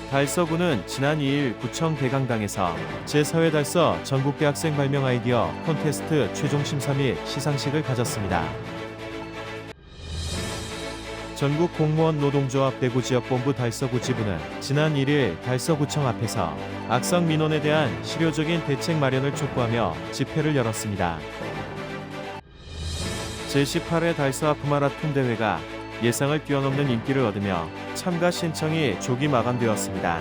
달서구는 지난 2일 구청 대강당에서 제4회 달서 전국대학생 발명 아이디어 콘테스트 최종 심사 및 시상식을 가졌습니다. 전국공무원 노동조합 대구지역본부 달서구 지부는 지난 1일 달서구청 앞에서 악성 민원에 대한 실효적인 대책 마련을 촉구하며 집회를 열었습니다. 제18회 달서 하프 마라톤 대회가 예상을 뛰어넘는 인기를 얻으며 참가 신청이 조기 마감되었습니다.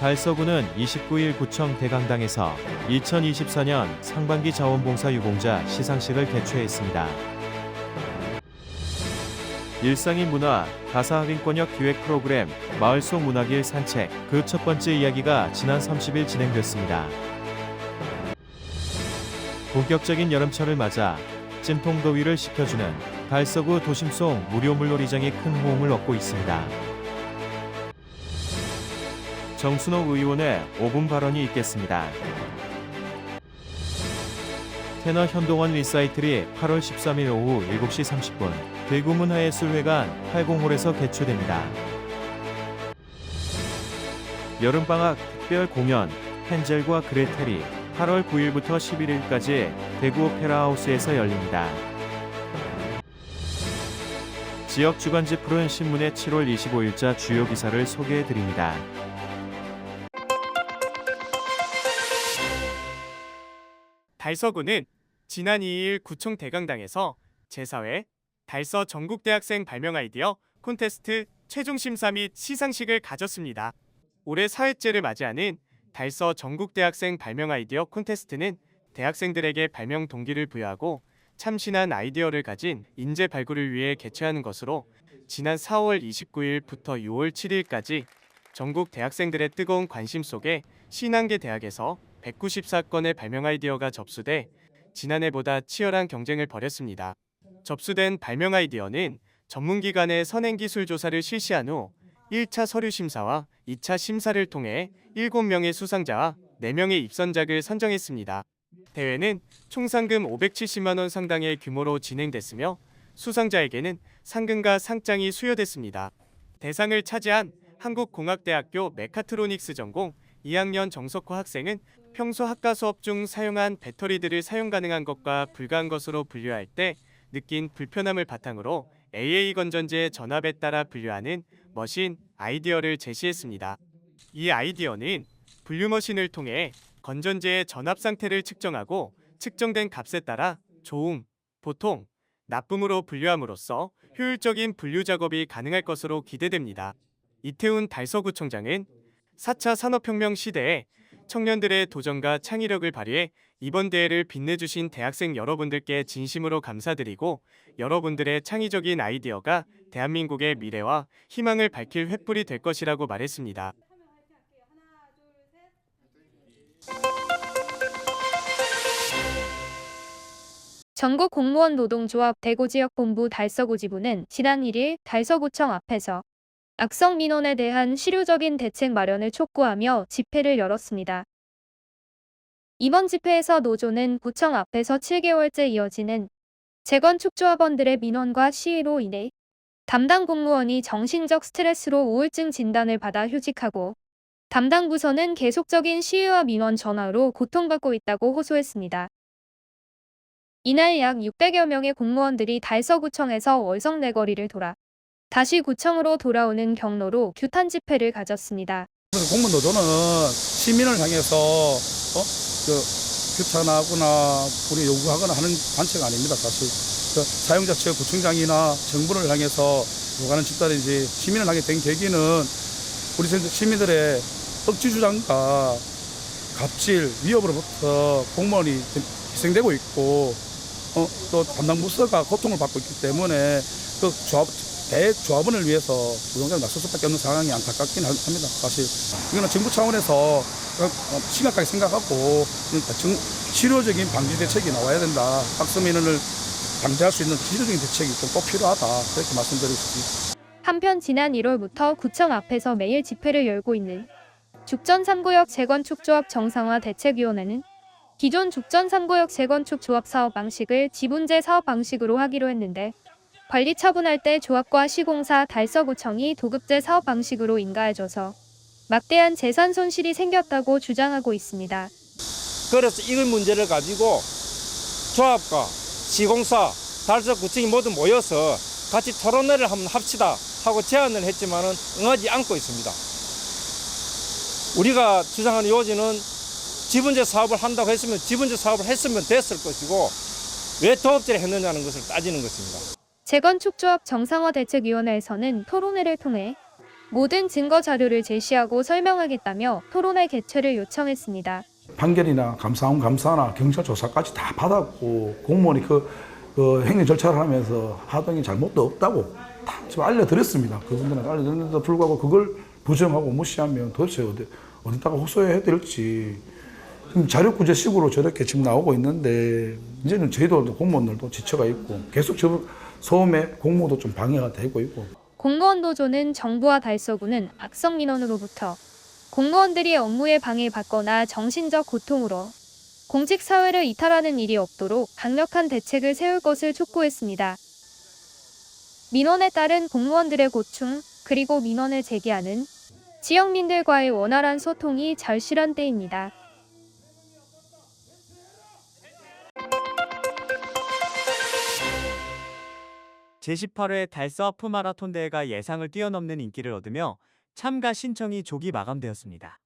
달서구는 29일 구청 대강당에서 2024년 상반기 자원봉사 유공자 시상식을 개최했습니다. 일상이 문화, 가사 합인권역 기획 프로그램 마을 속 문화길 산책 그 첫 번째 이야기가 지난 30일 진행됐습니다. 본격적인 여름철을 맞아 찜통 더위를 식혀주는 달서구 도심 속 무료 물놀이장이 큰 호응을 얻고 있습니다. 정순옥 의원의 5분 발언이 있겠습니다. 테너 현동원 리사이틀이 8월 13일 오후 7시 30분 대구문화예술회관 80홀에서 개최됩니다. 여름방학 특별 공연 헨젤과 그레텔이 8월 9일부터 11일까지 대구 오페라하우스에서 열립니다. 지역 주간지 푸른 신문의 7월 25일자 주요 기사를 소개해드립니다. 달서구는 지난 2일 구청 대강당에서 제4회 달서 전국대학생 발명 아이디어 콘테스트 최종 심사 및 시상식을 가졌습니다. 올해 4회째를 맞이하는 달서 전국대학생 발명 아이디어 콘테스트는 대학생들에게 발명 동기를 부여하고 참신한 아이디어를 가진 인재 발굴을 위해 개최하는 것으로 지난 4월 29일부터 6월 7일까지 전국 대학생들의 뜨거운 관심 속에 51개 대학에서 194건의 발명 아이디어가 접수돼 지난해보다 치열한 경쟁을 벌였습니다. 접수된 발명 아이디어는 전문기관의 선행기술 조사를 실시한 후 1차 서류 심사와 2차 심사를 통해 7명의 수상자와 4명의 입선작을 선정했습니다. 대회는 총 상금 570만 원 상당의 규모로 진행됐으며 수상자에게는 상금과 상장이 수여됐습니다. 대상을 차지한 한국공학대학교 메카트로닉스 전공 2학년 정석호 학생은 평소 학과 수업 중 사용한 배터리들을 사용 가능한 것과 불가한 것으로 분류할 때 느낀 불편함을 바탕으로 AA 건전지의 전압에 따라 분류하는 머신 아이디어를 제시했습니다. 이 아이디어는 분류머신을 통해 건전지의 전압 상태를 측정하고 측정된 값에 따라 좋음, 보통, 나쁨으로 분류함으로써 효율적인 분류 작업이 가능할 것으로 기대됩니다. 이태훈 달서구청장은 4차 산업혁명 시대에 청년들의 도전과 창의력을 발휘해 이번 대회를 빛내주신 대학생 여러분들께 진심으로 감사드리고 여러분들의 창의적인 아이디어가 대한민국의 미래와 희망을 밝힐 횃불이 될 것이라고 말했습니다. 전국공무원 노동조합 대구지역본부 달서구 지부는 지난 1일 달서구청 앞에서 악성 민원에 대한 실효적인 대책 마련을 촉구하며 집회를 열었습니다. 이번 집회에서 노조는 구청 앞에서 7개월째 이어지는 재건축 조합원들의 민원과 시위로 인해 담당 공무원이 정신적 스트레스로 우울증 진단을 받아 휴직하고 담당 부서는 계속적인 시위와 민원 전화로 고통받고 있다고 호소했습니다. 이날 약 600여 명의 공무원들이 달서구청에서 월성내거리를 돌아 다시 구청으로 돌아오는 경로로 규탄 집회를 가졌습니다. 공무원 노조는 시민을 향해서 규탄하거나 우리 요구하거나 하는 단체가 아닙니다. 사실 사용자 측 구청장이나 정부를 향해서 요구하는 집단이지 시민을 향해 된 계기는 우리 시민들의 억지 주장과 갑질, 위협으로부터 공무원이 희생되고 있고 또 담당 부서가 고통을 받고 있기 때문에 그 대조합원을 위해서 노동자를 나설 수밖에 없는 상황이 안타깝긴 합니다. 사실 이거는 정부 차원에서 심각하게 생각하고 실효적인 방지 대책이 나와야 된다. 악성 민원을 방지할 수 있는 실효적인 대책이 꼭 필요하다. 그렇게 말씀드리고 싶습니다. 한편 지난 1월부터 구청 앞에서 매일 집회를 열고 있는 죽전 3구역 재건축 조합 정상화 대책위원회는 기존 죽전 3구역 재건축 조합 사업 방식을 지분제 사업 방식으로 하기로 했는데 관리 처분할 때 조합과 시공사, 달서구청이 도급제 사업 방식으로 인가해줘서 막대한 재산 손실이 생겼다고 주장하고 있습니다. 그래서 이 문제를 가지고 조합과 시공사, 달서구청이 모두 모여서 같이 토론회를 한번 합시다 하고 제안을 했지만은 응하지 않고 있습니다. 우리가 주장하는 요지는 지분제 사업을 한다고 했으면 지분제 사업을 했으면 됐을 것이고 왜 도업제를 했느냐는 것을 따지는 것입니다. 재건축조합 정상화 대책위원회에서는 토론회를 통해 모든 증거 자료를 제시하고 설명하겠다며 토론회 개최를 요청했습니다. 판결이나 감사원 감사나 경찰 조사까지 다 받았고 공무원이 그 행정 절차를 하면서 하던 잘못도 없다고 다 지금 알려드렸습니다. 그분들한테 알려드렸는데도 불구하고 그걸 부정하고 무시하면 도대체 어디다가 호소해야 될지 지금 자력구제식으로 저렇게 지금 나오고 있는데 이제는 저희도 공무원들도 지쳐가 있고 계속 소음에 공무도 좀 방해가 되고 있고. 공무원 노조는 정부와 달서구는 악성 민원으로부터 공무원들이 업무에 방해받거나 정신적 고통으로 공직 사회를 이탈하는 일이 없도록 강력한 대책을 세울 것을 촉구했습니다. 민원에 따른 공무원들의 고충 그리고 민원을 제기하는 지역민들과의 원활한 소통이 절실한 때입니다. 제18회 달서 하프 마라톤 대회가 예상을 뛰어넘는 인기를 얻으며 참가 신청이 조기 마감되었습니다.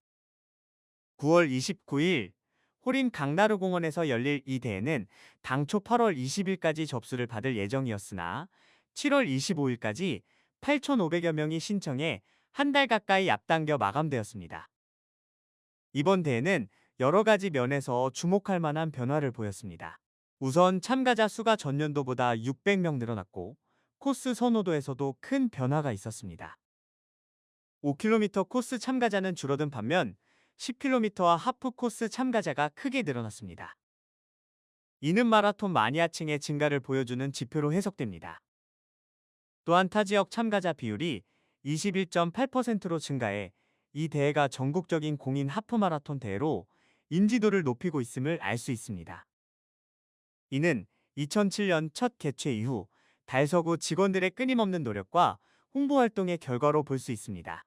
9월 29일 호림 강나루공원에서 열릴 이 대회는 당초 8월 20일까지 접수를 받을 예정이었으나 7월 25일까지 8,500여 명이 신청해 한 달 가까이 앞당겨 마감되었습니다. 이번 대회는 여러 가지 면에서 주목할 만한 변화를 보였습니다. 우선 참가자 수가 전년도보다 600명 늘어났고 코스 선호도에서도 큰 변화가 있었습니다. 5km 코스 참가자는 줄어든 반면 10km와 하프 코스 참가자가 크게 늘어났습니다. 이는 마라톤 마니아층의 증가를 보여주는 지표로 해석됩니다. 또한 타 지역 참가자 비율이 21.8%로 증가해 이 대회가 전국적인 공인 하프 마라톤 대회로 인지도를 높이고 있음을 알 수 있습니다. 이는 2007년 첫 개최 이후 달서구 직원들의 끊임없는 노력과 홍보 활동의 결과로 볼 수 있습니다.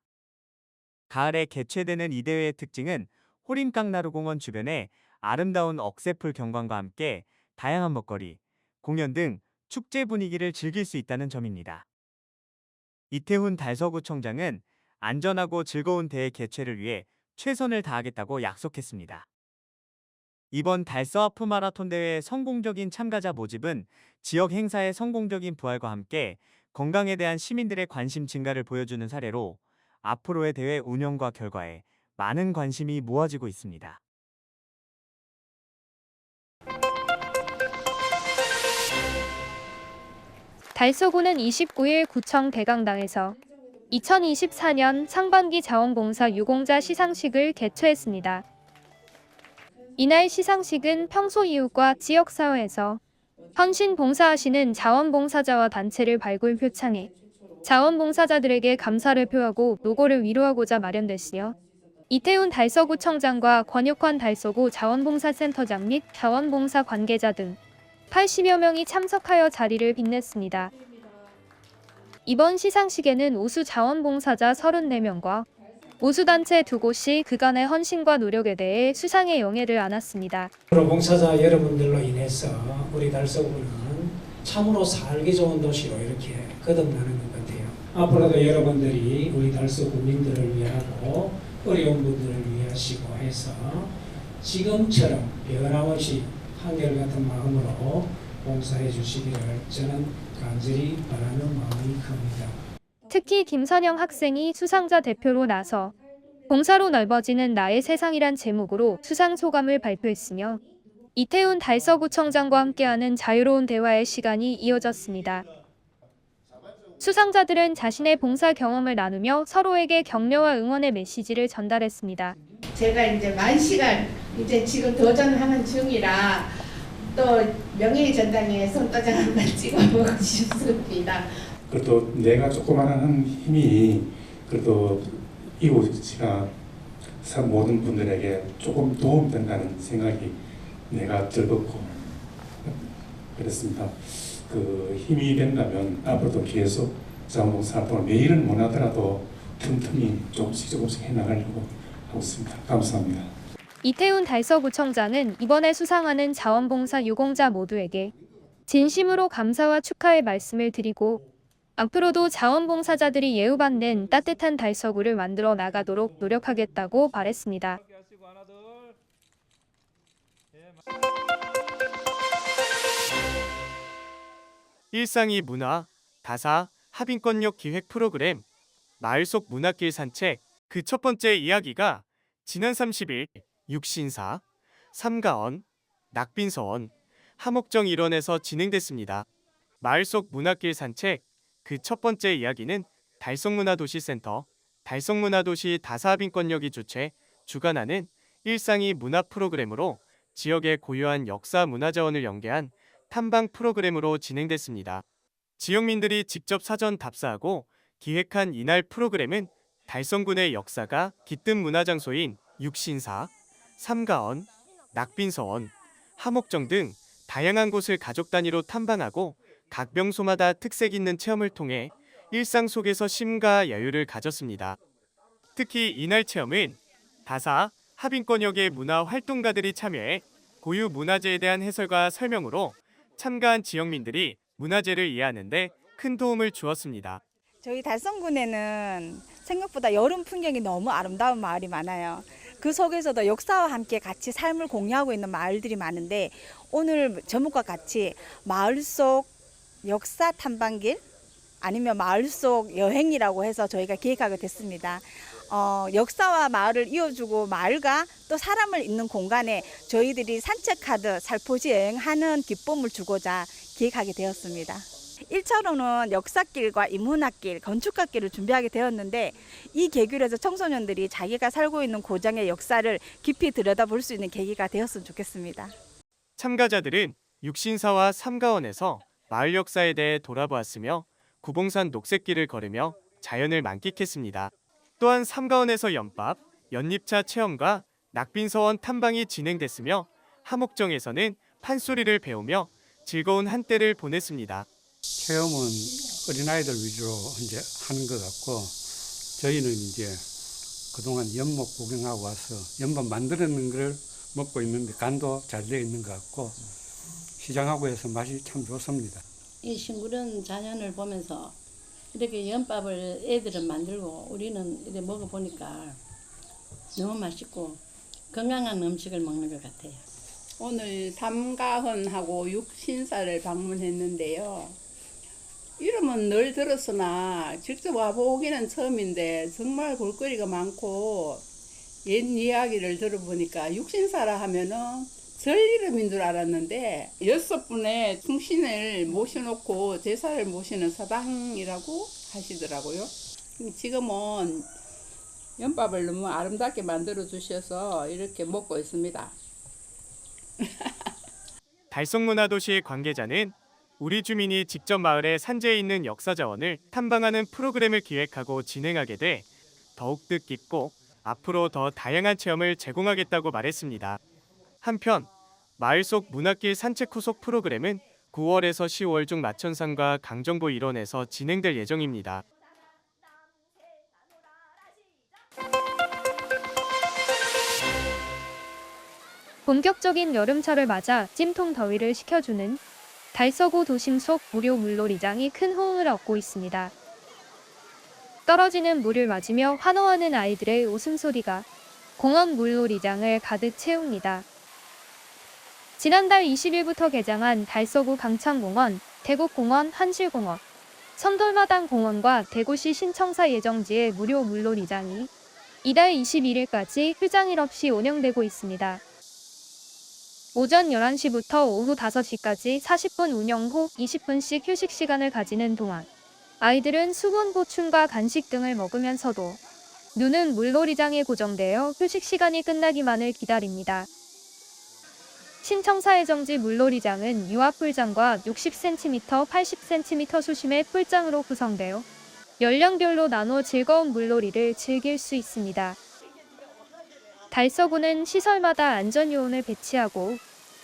가을에 개최되는 이 대회의 특징은 호림강나루공원 주변에 아름다운 억새풀 경관과 함께 다양한 먹거리, 공연 등 축제 분위기를 즐길 수 있다는 점입니다. 이태훈 달서구청장은 안전하고 즐거운 대회 개최를 위해 최선을 다하겠다고 약속했습니다. 이번 달서 하프 마라톤 대회의 성공적인 참가자 모집은 지역 행사의 성공적인 부활과 함께 건강에 대한 시민들의 관심 증가를 보여주는 사례로 앞으로의 대회 운영과 결과에 많은 관심이 모아지고 있습니다. 달서구는 29일 구청 대강당에서 2024년 상반기 자원봉사 유공자 시상식을 개최했습니다. 이날 시상식은 평소 이웃과 지역사회에서 헌신 봉사하시는 자원봉사자와 단체를 발굴 표창해 자원봉사자들에게 감사를 표하고 노고를 위로하고자 마련됐으며 이태훈 달서구청장과 권혁환 달서구 자원봉사센터장 및 자원봉사 관계자 등 80여 명이 참석하여 자리를 빛냈습니다. 이번 시상식에는 우수 자원봉사자 34명과 우수단체 2곳이 그간의 헌신과 노력에 대해 수상의 영예를 안았습니다. 봉사자 여러분들로 인해서 우리 달서구는 참으로 살기 좋은 도시로 이렇게 거듭나는 것 같아요. 앞으로도 여러분들이 우리 달서 국민들을 위하고 어려운 분들을 위하시고 해서 지금처럼 변함없이 한결같은 마음으로 봉사해 주시기를 저는 간절히 바라는 마음이 큽니다. 특히 김선영 학생이 수상자 대표로 나서 봉사로 넓어지는 나의 세상이란 제목으로 수상 소감을 발표했으며 이태훈 달서구청장과 함께하는 자유로운 대화의 시간이 이어졌습니다. 수상자들은 자신의 봉사 경험을 나누며 서로에게 격려와 응원의 메시지를 전달했습니다. 제가 이제 만 시간 이제 지금 도전하는 중이라 또 명예의 전당에 손도장 한번 찍어보고 싶습니다. 그래도 내가 조그마한 힘이 그래도 이웃이나 모든 분들에게 조금 도움된다는 생각이 내가 즐겁고 그렇습니다. 그 힘이 된다면 앞으로도 계속 자원봉사활동을 매일은 못하더라도 틈틈이 조금씩 해나가려고 하고 있습니다. 감사합니다. 이태훈 달서구청장은 이번에 수상하는 자원봉사 유공자 모두에게 진심으로 감사와 축하의 말씀을 드리고 앞으로도 자원봉사자들이 예우받는 따뜻한 달서구를 만들어 나가도록 노력하겠다고 말했습니다. 일상이 문화, 다사, 합인권역 기획 프로그램 마을 속 문화길 산책 그 첫 번째 이야기가 지난 30일 육신사, 삼가원, 낙빈서원, 함옥정 일원에서 진행됐습니다. 마을 속 문화길 산책 그 첫 번째 이야기는 달성문화도시센터, 달성문화도시 다사합인권역이 주최 주관하는 일상이 문화 프로그램으로 지역의 고유한 역사 문화자원을 연계한 탐방 프로그램으로 진행됐습니다. 지역민들이 직접 사전 답사하고 기획한 이날 프로그램은 달성군의 역사가 깃든 문화장소인 육신사, 삼가원, 낙빈서원, 함옥정 등 다양한 곳을 가족 단위로 탐방하고 각 명소마다 특색 있는 체험을 통해 일상 속에서 쉼과 여유를 가졌습니다. 특히 이날 체험은 다사, 합인권역의 문화 활동가들이 참여해 고유 문화재에 대한 해설과 설명으로 참가한 지역민들이 문화재를 이해하는 데 큰 도움을 주었습니다. 저희 달성군에는 생각보다 여름 풍경이 너무 아름다운 마을이 많아요. 그 속에서도 역사와 함께 같이 삶을 공유하고 있는 마을들이 많은데 오늘 제목과 같이 마을 속 역사 탐방길 아니면 마을 속 여행이라고 해서 저희가 기획하게 됐습니다. 역사와 마을을 이어주고 마을과 또 사람을 잇는 공간에 저희들이 산책하듯 살포시 여행하는 기쁨을 주고자 기획하게 되었습니다. 1차로는 역사길과 인문학길, 건축학길을 준비하게 되었는데 이 계기로서 청소년들이 자기가 살고 있는 고장의 역사를 깊이 들여다볼 수 있는 계기가 되었으면 좋겠습니다. 참가자들은 육신사와 삼가원에서 마을 역사에 대해 돌아보았으며 구봉산 녹색길을 걸으며 자연을 만끽했습니다. 또한 삼가원에서 연밥, 연잎차 체험과 낙빈서원 탐방이 진행됐으며 함옥정에서는 판소리를 배우며 즐거운 한때를 보냈습니다. 체험은 어린아이들 위주로 이제 하는 것 같고 저희는 이제 그동안 연못 구경하고 와서 연못 만들어낸 걸 먹고 있는데 간도 잘 되어 있는 것 같고 시장하고 해서 맛이 참 좋습니다. 이 싱그러운 자연을 보면서 이렇게 연밥을 애들은 만들고 우리는 이렇게 먹어보니까 너무 맛있고 건강한 음식을 먹는 것 같아요. 오늘 삼가헌하고 육신사를 방문했는데요. 이름은 늘 들었으나 직접 와보기는 처음인데 정말 볼거리가 많고 옛 이야기를 들어보니까 육신사라 하면은 절 이름인 줄 알았는데 6분의 충신을 모셔놓고 제사를 모시는 사당이라고 하시더라고요. 지금은 연밥을 너무 아름답게 만들어 주셔서 이렇게 먹고 있습니다. 달성문화도시 관계자는 우리 주민이 직접 마을의 산재에 있는 역사자원을 탐방하는 프로그램을 기획하고 진행하게 돼 더욱 뜻깊고 앞으로 더 다양한 체험을 제공하겠다고 말했습니다. 한편 마을 속 문화길 산책 후속 프로그램은 9월에서 10월 중 마천산과 강정보 일원에서 진행될 예정입니다. 본격적인 여름철을 맞아 찜통 더위를 식혀주는 달서구 도심 속 무료 물놀이장이 큰 호응을 얻고 있습니다. 떨어지는 물을 맞으며 환호하는 아이들의 웃음소리가 공원 물놀이장을 가득 채웁니다. 지난달 20일부터 개장한 달서구 강창공원, 대곡공원, 한실공원, 선돌마당 공원과 대구시 신청사 예정지의 무료 물놀이장이 이달 21일까지 휴장일 없이 운영되고 있습니다. 오전 11시부터 오후 5시까지 40분 운영 후 20분씩 휴식 시간을 가지는 동안 아이들은 수분 보충과 간식 등을 먹으면서도 눈은 물놀이장에 고정되어 휴식 시간이 끝나기만을 기다립니다. 신청사 예정지 물놀이장은 유아풀장과 60cm, 80cm 수심의 풀장으로 구성되어 연령별로 나눠 즐거운 물놀이를 즐길 수 있습니다. 달서구는 시설마다 안전요원을 배치하고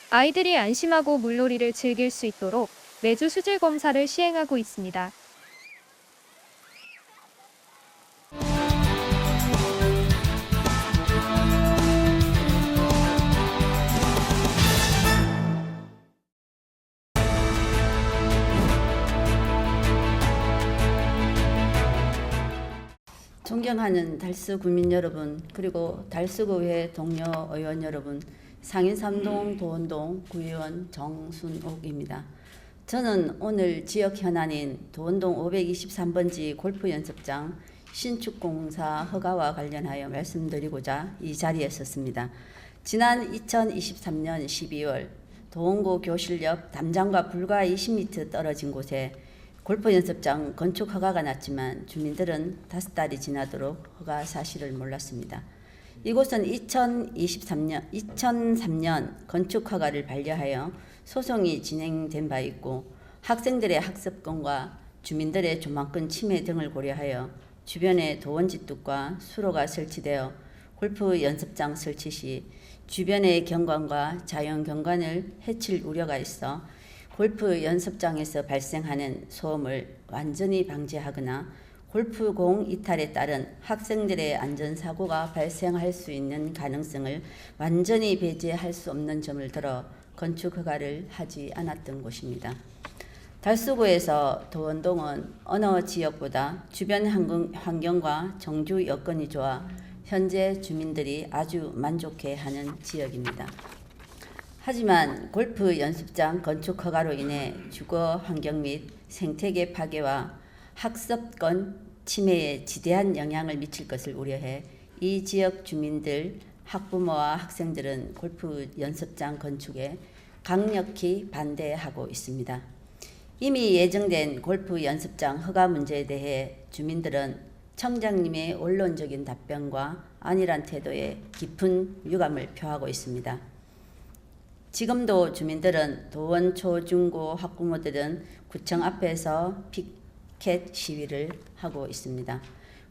아이들이 안심하고 물놀이를 즐길 수 있도록 매주 수질 검사를 시행하고 있습니다. 존경하는 달서 구민 여러분, 그리고 달서구회 동료 의원 여러분, 상인 3동 도원동 구의원 정순옥입니다. 저는 오늘 지역 현안인 도원동 523번지 골프 연습장 신축공사 허가와 관련하여 말씀드리고자 이 자리에 섰습니다. 지난 2023년 12월 도원고 교실 옆 담장과 불과 20m 떨어진 곳에 골프 연습장 건축 허가가 났지만 주민들은 5달이 지나도록 허가 사실을 몰랐습니다. 이곳은 2003년 건축 허가를 반려하여 소송이 진행된 바 있고 학생들의 학습권과 주민들의 조망권 침해 등을 고려하여 주변에 도원지뚝과 수로가 설치되어 골프 연습장 설치 시 주변의 경관과 자연 경관을 해칠 우려가 있어 골프 연습장에서 발생하는 소음을 완전히 방지하거나 골프공 이탈에 따른 학생들의 안전사고가 발생할 수 있는 가능성을 완전히 배제할 수 없는 점을 들어 건축 허가를 하지 않았던 곳입니다. 달서구에서 도원동은 어느 지역보다 주변 환경과 정주 여건이 좋아 현재 주민들이 아주 만족해하는 지역입니다. 하지만 골프 연습장 건축 허가로 인해 주거 환경 및 생태계 파괴와 학습권 침해에 지대한 영향을 미칠 것을 우려해 이 지역 주민들, 학부모와 학생들은 골프 연습장 건축에 강력히 반대하고 있습니다. 이미 예정된 골프 연습장 허가 문제에 대해 주민들은 청장님의 원론적인 답변과 안일한 태도에 깊은 유감을 표하고 있습니다. 지금도 주민들은 도원 초중고 학부모들은 구청 앞에서 피켓 시위를 하고 있습니다.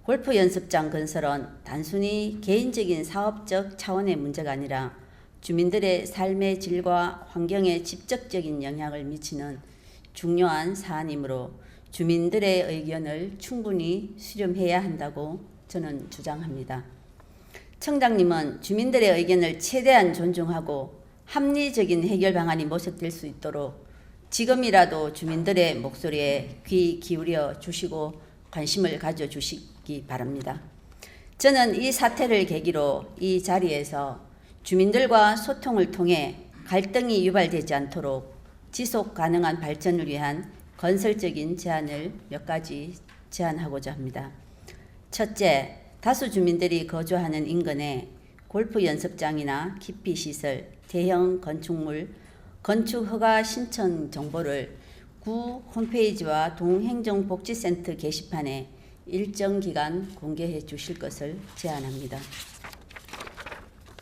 골프 연습장 건설은 단순히 개인적인 사업적 차원의 문제가 아니라 주민들의 삶의 질과 환경에 직접적인 영향을 미치는 중요한 사안이므로 주민들의 의견을 충분히 수렴해야 한다고 저는 주장합니다. 청장님은 주민들의 의견을 최대한 존중하고 합리적인 해결 방안이 모색될 수 있도록 지금이라도 주민들의 목소리에 귀 기울여 주시고 관심을 가져주시기 바랍니다. 저는 이 사태를 계기로 이 자리에서 주민들과 소통을 통해 갈등이 유발되지 않도록 지속 가능한 발전을 위한 건설적인 제안을 몇 가지 제안하고자 합니다. 첫째, 다수 주민들이 거주하는 인근에 골프 연습장이나 기피시설, 대형 건축물, 건축 허가 신청 정보를 구 홈페이지와 동행정복지센터 게시판에 일정 기간 공개해 주실 것을 제안합니다.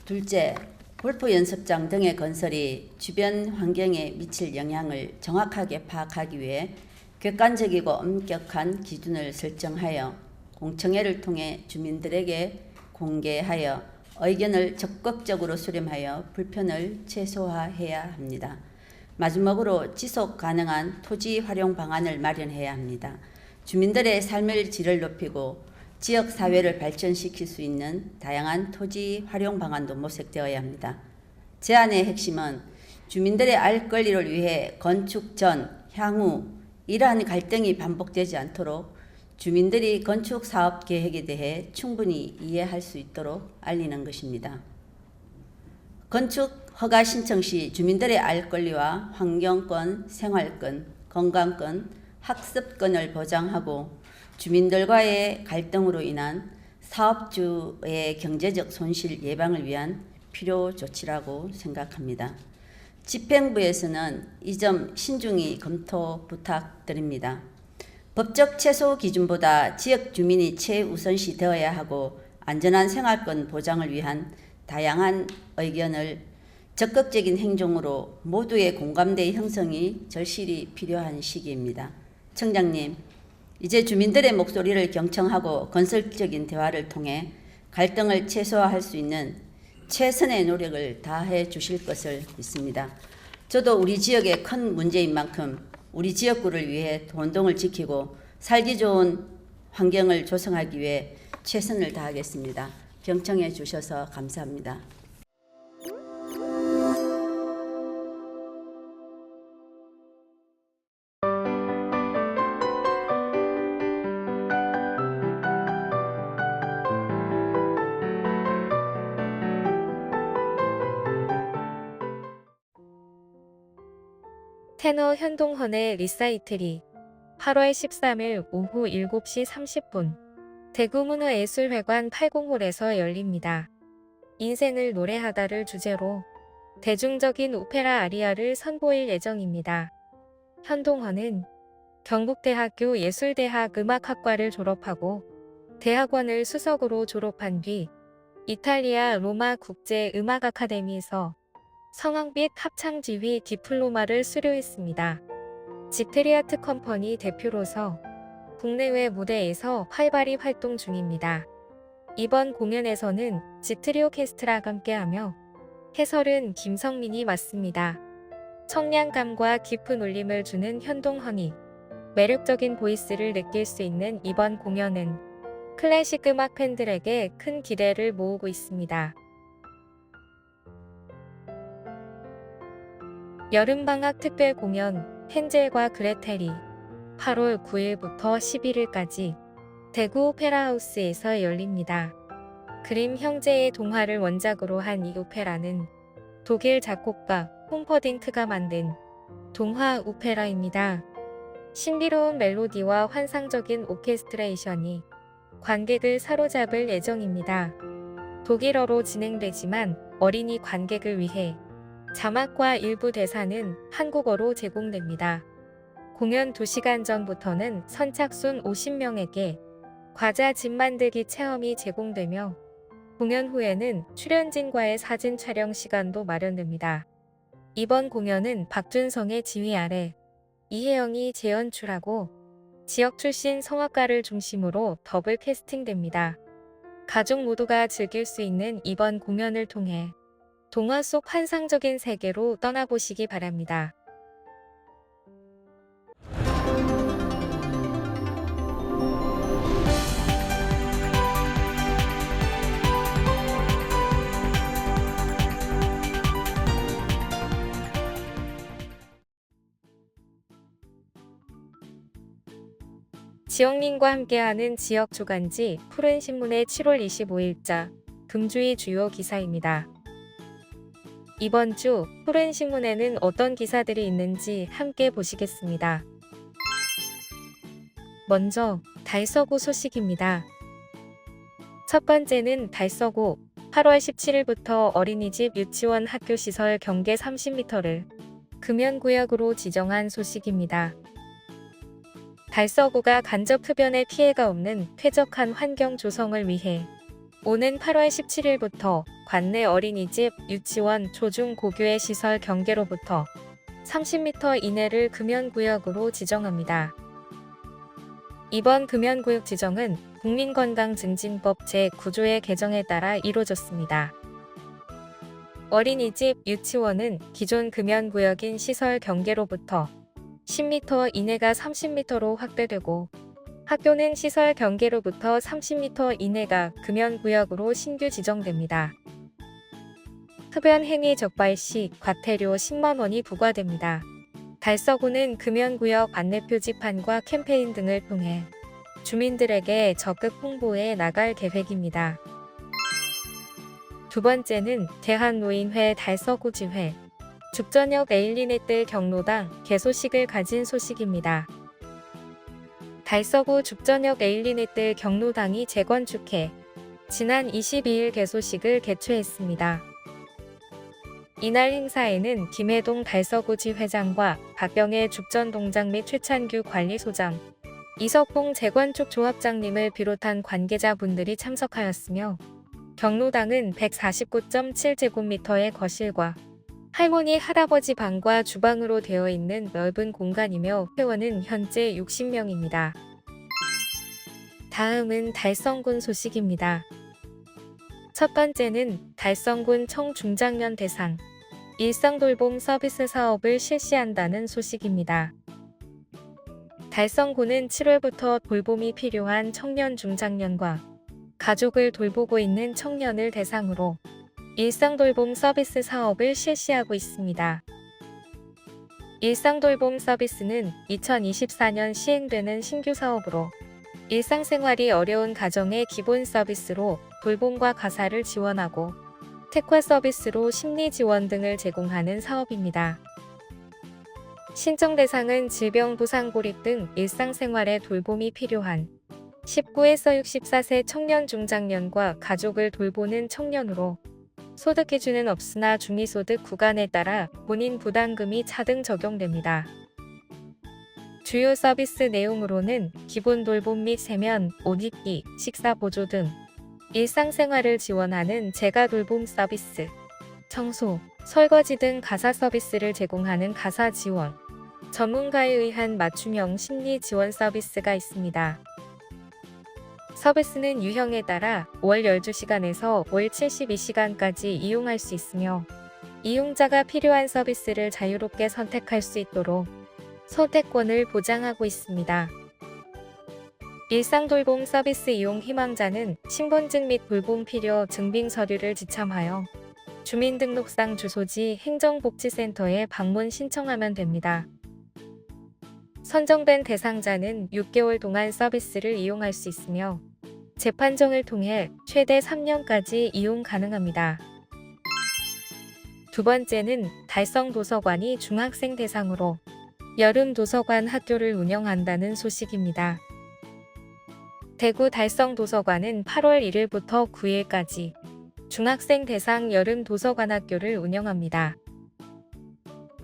둘째, 골프 연습장 등의 건설이 주변 환경에 미칠 영향을 정확하게 파악하기 위해 객관적이고 엄격한 기준을 설정하여 공청회를 통해 주민들에게 공개하여 의견을 적극적으로 수렴하여 불편을 최소화해야 합니다. 마지막으로 지속 가능한 토지 활용 방안을 마련해야 합니다. 주민들의 삶의 질을 높이고 지역 사회를 발전시킬 수 있는 다양한 토지 활용 방안도 모색되어야 합니다. 제안의 핵심은 주민들의 알 권리를 위해 건축 전, 향후 이러한 갈등이 반복되지 않도록 주민들이 건축 사업 계획에 대해 충분히 이해할 수 있도록 알리는 것입니다. 건축 허가 신청 시 주민들의 알 권리와 환경권, 생활권, 건강권, 학습권을 보장하고 주민들과의 갈등으로 인한 사업주의 경제적 손실 예방을 위한 필요 조치라고 생각합니다. 집행부에서는 이 점 신중히 검토 부탁드립니다. 법적 최소 기준보다 지역 주민이 최우선시 되어야 하고 안전한 생활권 보장을 위한 다양한 의견을 적극적인 행동으로 모두의 공감대 형성이 절실히 필요한 시기입니다. 청장님, 이제 주민들의 목소리를 경청하고 건설적인 대화를 통해 갈등을 최소화할 수 있는 최선의 노력을 다해 주실 것을 믿습니다. 저도 우리 지역의 큰 문제인 만큼 우리 지역구를 위해 돈동을 지키고 살기 좋은 환경을 조성하기 위해 최선을 다하겠습니다. 경청해 주셔서 감사합니다. 테너 현동헌의 리사이틀이 8월 13일 오후 7시 30분 대구문화예술회관 80홀에서 열립니다. 인생을 노래하다를 주제로 대중적인 오페라 아리아를 선보일 예정입니다. 현동헌은 경북대학교 예술대학 음악학과를 졸업하고 대학원을 수석으로 졸업한 뒤 이탈리아 로마 국제음악 아카데미에서 성악 및 합창지휘 디플로마를 수료했습니다. 지트리아트 컴퍼니 대표로서 국내외 무대에서 활발히 활동 중입니다. 이번 공연에서는 지트리 오케스트라가 함께하며 해설은 김성민이 맡습니다. 청량감과 깊은 울림을 주는 현동헌이 매력적인 보이스를 느낄 수 있는 이번 공연은 클래식 음악 팬들에게 큰 기대를 모으고 있습니다. 여름방학 특별 공연 헨젤과 그레텔이 8월 9일부터 11일까지 대구 오페라하우스에서 열립니다. 그림 형제의 동화를 원작으로 한 이 오페라는 독일 작곡가 홈퍼딩크가 만든 동화 오페라입니다. 신비로운 멜로디와 환상적인 오케스트레이션이 관객을 사로잡을 예정입니다. 독일어로 진행되지만 어린이 관객을 위해 자막과 일부 대사는 한국어로 제공됩니다. 공연 2시간 전부터는 선착순 50명에게 과자 집 만들기 체험이 제공되며 공연 후에는 출연진과의 사진 촬영 시간도 마련됩니다. 이번 공연은 박준성의 지휘 아래 이혜영이 재연출하고 지역 출신 성악가를 중심으로 더블 캐스팅됩니다. 가족 모두가 즐길 수 있는 이번 공연을 통해 동화 속 환상적인 세계로 떠나보시기 바랍니다. 지역민과 함께하는 지역 주간지 푸른신문의 7월 25일자 금주의 주요 기사입니다. 이번 주 푸른신문에는 어떤 기사들이 있는지 함께 보시겠습니다. 먼저 달서구 소식입니다. 첫 번째는 달서구 8월 17일부터 어린이집 유치원 학교시설 경계 30m를 금연구역으로 지정한 소식입니다. 달서구가 간접 흡연의 피해가 없는 쾌적한 환경 조성을 위해 오는 8월 17일부터 관내 어린이집, 유치원, 초중, 고교의 시설 경계로부터 30m 이내를 금연구역으로 지정합니다. 이번 금연구역 지정은 국민건강증진법 제9조의 개정에 따라 이루어졌습니다. 어린이집, 유치원은 기존 금연구역인 시설 경계로부터 10m 이내가 30m로 확대되고 학교는 시설 경계로부터 30m 이내가 금연구역으로 신규 지정됩니다. 흡연 행위 적발 시 과태료 10만 원이 부과됩니다. 달서구는 금연구역 안내 표지판과 캠페인 등을 통해 주민들에게 적극 홍보해 나갈 계획입니다. 두 번째는 대한노인회 달서구지회 죽전역 에일리네뜰 경로당 개소식을 가진 소식입니다. 달서구 죽전역 에일리네뜰 경로당이 재건축해 지난 22일 개소식을 개최했습니다. 이날 행사에는 김해동 달서구지 회장과 박병혜 죽전동장 및 최찬규 관리소장, 이석봉 재건축 조합장님을 비롯한 관계자분들이 참석하였으며 경로당은 149.7제곱미터의 거실과 할머니 할아버지 방과 주방으로 되어 있는 넓은 공간이며 회원은 현재 60명입니다. 다음은 달성군 소식입니다. 첫 번째는 달성군 청중장년 대상 일상돌봄 서비스 사업을 실시한다는 소식입니다. 달성군은 7월부터 돌봄이 필요한 청년 중장년과 가족을 돌보고 있는 청년을 대상으로 일상돌봄 서비스 사업을 실시하고 있습니다. 일상돌봄 서비스는 2024년 시행되는 신규 사업으로 일상생활이 어려운 가정의 기본 서비스로 돌봄과 가사를 지원하고 특화 서비스로 심리 지원 등을 제공하는 사업입니다. 신청 대상은 질병, 부상, 고립 등 일상생활에 돌봄이 필요한 19에서 64세 청년 중장년과 가족을 돌보는 청년으로 소득 기준은 없으나 중위소득 구간에 따라 본인 부담금이 차등 적용됩니다. 주요 서비스 내용으로는 기본 돌봄 및 세면, 옷 입기, 식사 보조 등 일상생활을 지원하는 재가 돌봄 서비스, 청소, 설거지 등 가사 서비스를 제공하는 가사 지원, 전문가에 의한 맞춤형 심리 지원 서비스가 있습니다. 서비스는 유형에 따라 월 12시간에서 월 72시간까지 이용할 수 있으며 이용자가 필요한 서비스를 자유롭게 선택할 수 있도록 선택권을 보장하고 있습니다. 일상돌봄 서비스 이용 희망자는 신분증 및 돌봄 필요 증빙 서류를 지참하여 주민등록상 주소지 행정복지센터에 방문 신청하면 됩니다. 선정된 대상자는 6개월 동안 서비스를 이용할 수 있으며 재판정을 통해 최대 3년까지 이용 가능합니다. 두 번째는 달성도서관이 중학생 대상으로 여름 도서관 학교를 운영한다는 소식입니다. 대구 달성도서관은 8월 1일부터 9일까지 중학생 대상 여름 도서관 학교를 운영합니다.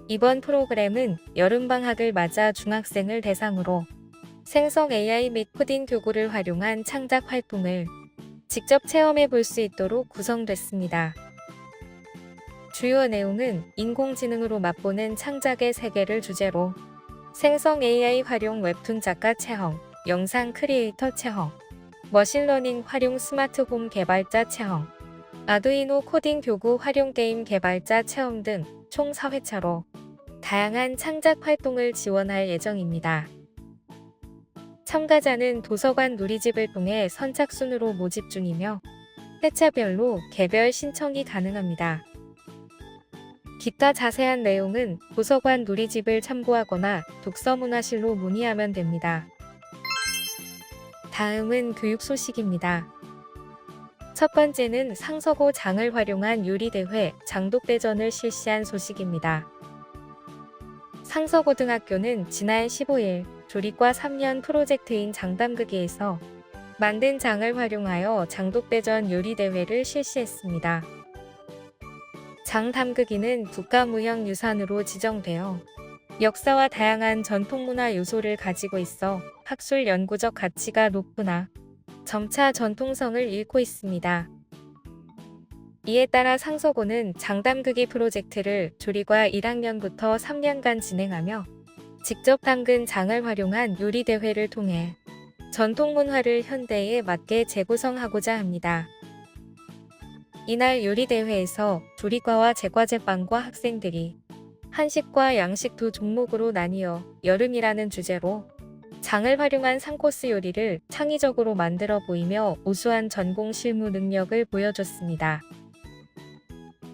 이번 프로그램은 여름방학을 맞아 중학생을 대상으로 생성 AI 및 코딩 교구를 활용한 창작 활동을 직접 체험해 볼 수 있도록 구성됐습니다. 주요 내용은 인공지능으로 맛보는 창작의 세계를 주제로 생성 AI 활용 웹툰 작가 체험, 영상 크리에이터 체험, 머신러닝 활용 스마트홈 개발자 체험, 아두이노 코딩 교구 활용 게임 개발자 체험 등 총 4회차로 다양한 창작 활동을 지원할 예정입니다. 참가자는 도서관 누리집을 통해 선착순으로 모집 중이며 회차별로 개별 신청이 가능합니다. 기타 자세한 내용은 도서관 누리집을 참고하거나 독서문화실로 문의하면 됩니다. 다음은 교육 소식입니다. 첫 번째는 상서고 장을 활용한 요리대회 장독대전을 실시한 소식입니다. 상서고등학교는 지난 15일 조리과 3년 프로젝트인 장담극이에서 만든 장을 활용하여 장독대전 요리대회를 실시했습니다. 장담극이는 국가무형유산으로 지정되어 역사와 다양한 전통문화 요소를 가지고 있어 학술 연구적 가치가 높으나 점차 전통성을 잃고 있습니다. 이에 따라 상서고는 장담극이 프로젝트를 조리과 1학년부터 3년간 진행하며 직접 담근 장을 활용한 요리대회를 통해 전통문화를 현대에 맞게 재구성하고자 합니다. 이날 요리대회에서 조리과와 제과제빵과 학생들이 한식과 양식 두 종목으로 나뉘어 여름이라는 주제로 장을 활용한 3코스 요리를 창의적으로 만들어 보이며 우수한 전공 실무 능력을 보여줬습니다.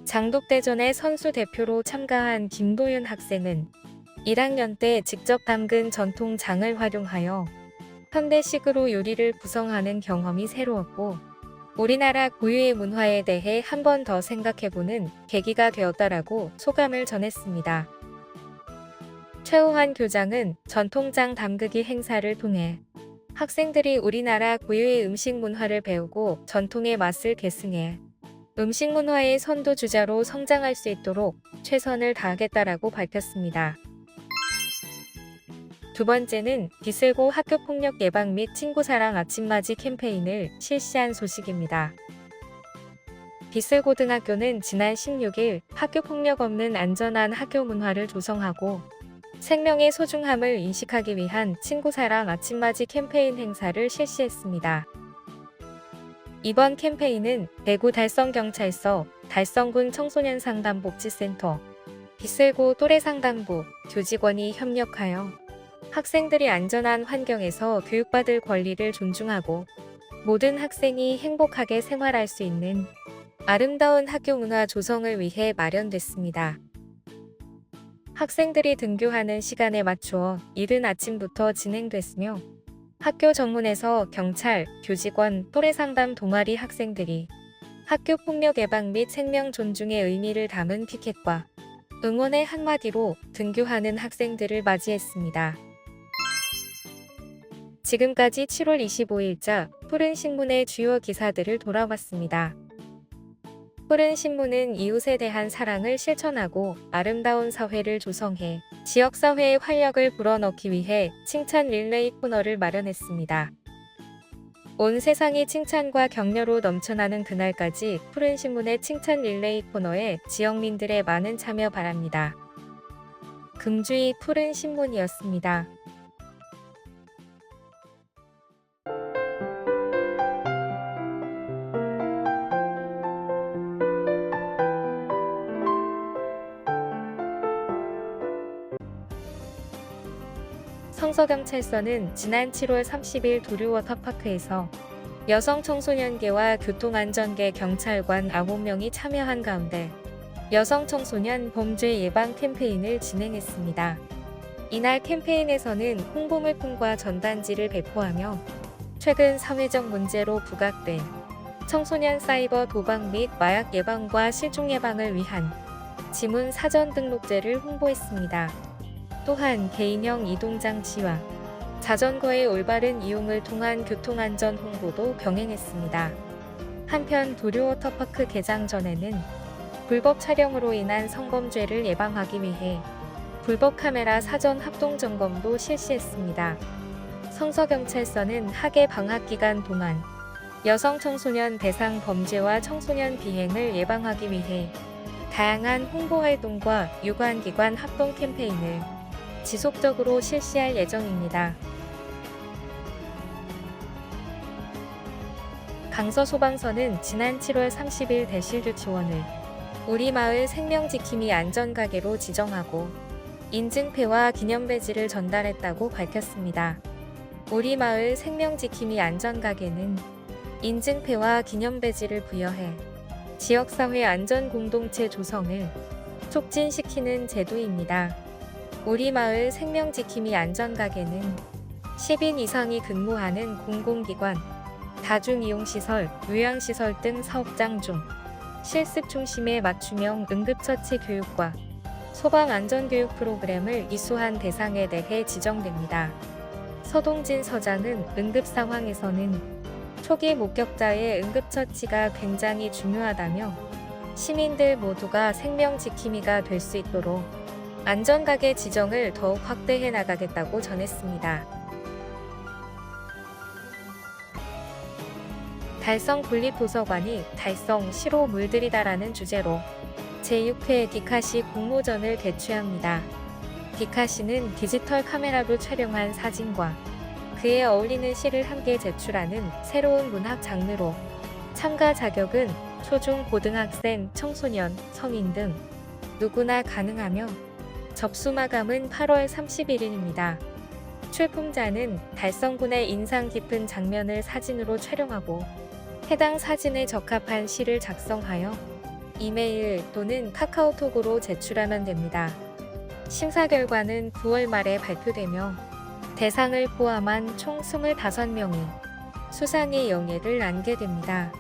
장독대전의 선수 대표로 참가한 김도윤 학생은 1학년 때 직접 담근 전통 장을 활용하여 현대식으로 요리를 구성하는 경험이 새로웠고 우리나라 고유의 문화에 대해 한 번 더 생각해보는 계기가 되었다라고 소감을 전했습니다. 최우환 교장은 전통장 담그기 행사를 통해 학생들이 우리나라 고유의 음식 문화를 배우고 전통의 맛을 계승해 음식 문화의 선도주자로 성장할 수 있도록 최선을 다하겠다라고 밝혔습니다. 두 번째는 비슬고 학교폭력 예방 및 친구사랑 아침맞이 캠페인을 실시한 소식입니다. 비슬고등학교는 지난 16일 학교폭력 없는 안전한 학교 문화를 조성하고 생명의 소중함을 인식하기 위한 친구사랑 아침맞이 캠페인 행사를 실시했습니다. 이번 캠페인은 대구 달성경찰서, 달성군 청소년상담복지센터, 비슬고 또래상담부, 교직원이 협력하여 학생들이 안전한 환경에서 교육받을 권리를 존중하고 모든 학생이 행복하게 생활할 수 있는 아름다운 학교 문화 조성을 위해 마련됐습니다. 학생들이 등교하는 시간에 맞추어 이른 아침부터 진행됐으며 학교 정문에서 경찰, 교직원, 또래상담 동아리 학생들이 학교 폭력 예방 및 생명 존중의 의미를 담은 피켓과 응원의 한마디로 등교하는 학생들을 맞이했습니다. 지금까지 7월 25일자 푸른신문의 주요 기사들을 돌아봤습니다. 푸른신문은 이웃에 대한 사랑을 실천하고 아름다운 사회를 조성해 지역사회의 활력을 불어넣기 위해 칭찬 릴레이 코너를 마련했습니다. 온 세상이 칭찬과 격려로 넘쳐나는 그날까지 푸른신문의 칭찬 릴레이 코너에 지역민들의 많은 참여 바랍니다. 금주의 푸른신문이었습니다. 성서경찰서는 지난 7월 30일 도류워터파크에서 여성 청소년계와 교통안전계 경찰관 9명이 참여한 가운데 여성 청소년 범죄 예방 캠페인을 진행했습니다. 이날 캠페인에서는 홍보물품과 전단지를 배포하며 최근 사회적 문제로 부각된 청소년 사이버 도박 및 마약 예방과 실종 예방을 위한 지문 사전 등록제를 홍보했습니다. 또한 개인형 이동장치와 자전거의 올바른 이용을 통한 교통안전 홍보도 병행했습니다. 한편 도류워터파크 개장 전에는 불법 촬영으로 인한 성범죄를 예방하기 위해 불법 카메라 사전 합동 점검도 실시했습니다. 성서경찰서는 학예 방학 기간 동안 여성 청소년 대상 범죄와 청소년 비행을 예방하기 위해 다양한 홍보 활동과 유관기관 합동 캠페인을 지속적으로 실시할 예정입니다. 강서소방서는 지난 7월 30일 대실드 지원을 우리 마을 생명지킴이 안전가게로 지정하고 인증패와 기념배지를 전달했다고 밝혔습니다. 우리 마을 생명지킴이 안전가게는 인증패와 기념배지를 부여해 지역사회 안전공동체 조성을 촉진시키는 제도입니다. 우리 마을 생명지킴이 안전가게는 10인 이상이 근무하는 공공기관, 다중이용시설, 요양시설 등 사업장 중 실습 중심의 맞춤형 응급처치 교육과 소방안전교육 프로그램을 이수한 대상에 대해 지정됩니다. 서동진 서장은 응급상황에서는 초기 목격자의 응급처치가 굉장히 중요하다며 시민들 모두가 생명지킴이가 될 수 있도록 안전가게 지정을 더욱 확대해 나가겠다고 전했습니다. 달성 국립도서관이 달성 시로 물들이다라는 주제로 제6회 디카시 공모전을 개최합니다. 디카시는 디지털 카메라로 촬영한 사진과 그에 어울리는 시를 함께 제출하는 새로운 문학 장르로 참가 자격은 초중 고등학생, 청소년, 성인 등 누구나 가능하며 접수 마감은 8월 31일입니다. 출품자는 달성군의 인상 깊은 장면을 사진으로 촬영하고 해당 사진에 적합한 시를 작성하여 이메일 또는 카카오톡으로 제출하면 됩니다. 심사 결과는 9월 말에 발표되며 대상을 포함한 총 25명이 수상의 영예를 안게 됩니다.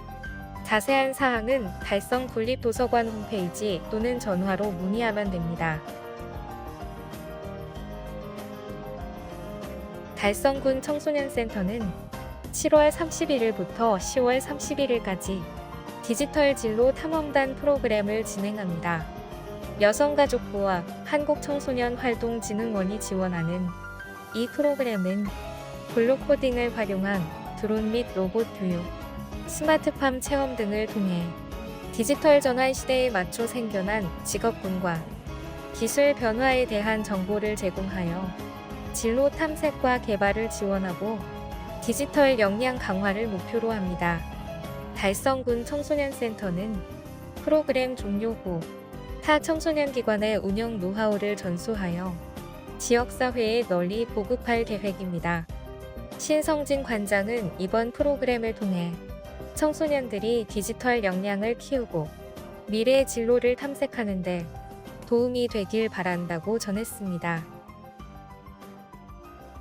자세한 사항은 달성 국립도서관 홈페이지 또는 전화로 문의하면 됩니다. 달성군 청소년센터는 7월 31일부터 10월 31일까지 디지털 진로 탐험단 프로그램을 진행합니다. 여성가족부와 한국청소년활동진흥원이 지원하는 이 프로그램은 블록코딩을 활용한 드론 및 로봇 교육, 스마트팜 체험 등을 통해 디지털 전환 시대에 맞춰 생겨난 직업군과 기술 변화에 대한 정보를 제공하여 진로 탐색과 개발을 지원하고 디지털 역량 강화를 목표로 합니다. 달성군 청소년센터는 프로그램 종료 후 타 청소년기관의 운영 노하우를 전수하여 지역사회에 널리 보급할 계획입니다. 신성진 관장은 이번 프로그램을 통해 청소년들이 디지털 역량을 키우고 미래의 진로를 탐색하는 데 도움이 되길 바란다고 전했습니다.